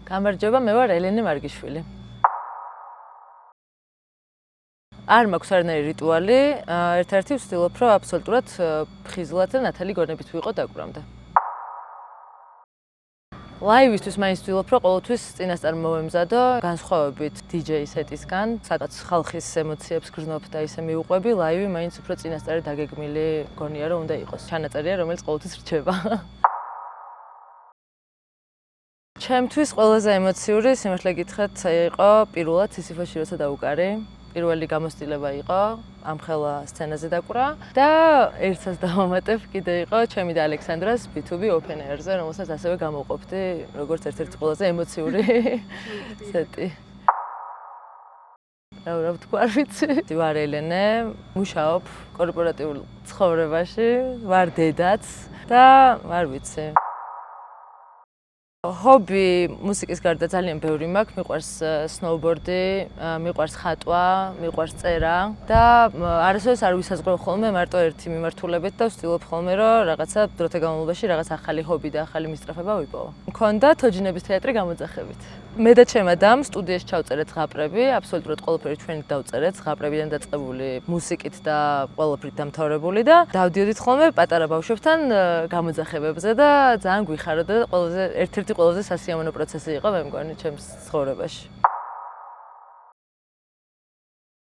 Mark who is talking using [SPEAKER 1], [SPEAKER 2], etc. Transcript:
[SPEAKER 1] გამარჯობა, მე ვარ ელენე მარგიშვილი. არ მაქვს არანაირი რიტუალი, ერთ-ერთი ვცდილობ, რომ აბსოლუტურად ხიზლად და ნათელი გონებით ვიყო დაკვირამდე. ლაივისთვის მაინც ვცდილობ, რომ ყოველთვის წინასწარ მოვემზადო, განსხვავებით DJ სეტისგან, სადაც ხალხის ემოციებს გრძნობ და ისე მივუყვები, ლაივი მაინც უფრო წინასწარი დაგეგმილი გონია, რომ უნდა იყოს. ჩანაწერია, რომელიც ყოველთვის რჩება. ჩემთვის ყველაზე ემოციური, სიმართლე გითხრათ, იყო პირველად სისიფოში როცა დავუკარი. პირველი გამოცდილება იყო ამხელა სცენაზე დაკვრა და ერთსაც დავამატებ კიდე იყო ჩემი და ალექსანდრას B2B Open Air-ზე, რომელსაც ასევე გამოვყოფდი როგორც ერთ-ერთი ყველაზე ემოციური სეტი. რა ვთქვა, არ ვიცი. ვარ ელენე, მუშაობ კორპორატიულ ცხოვრებაში, ვარ დედაც და არ ვიცი. ჰობი მუსიკის გარდა ძალიან ბევრი მაქვს, მიყვარს სნოუბორდი, მიყვარს ხატვა, მიყვარს წერა და არასოდეს არ ვისაზღვრებ ხოლმე მარტო ერთი მიმართულებით და ვცდილობ ხოლმე რომ რაღაცა დროთა განმავლობაში რაღაც ახალი ჰობი და ახალი მისწრაფება ვიპოვო. მქონდა თოჯინების თეატრი გამოძახებით. მე და ჩემ ადამ სტუდიაში ჩავწერეთ ზღაპრები, აბსოლუტურად ყველაფერი ჩვენი დავწერეთ, ზღაპრებიდან დაწყებული მუსიკით და ყველაფრით დამთავრებული და დავდიოდით ხოლმე პატარა ბავშვებთან გამოძახებებზე და ძალიან გვიხაროდა და ყველაზე ერთ-ერთი ყველაზე სასიამოვნო პროცესი იყო მე მგონი ჩემს ცხოვრებაში.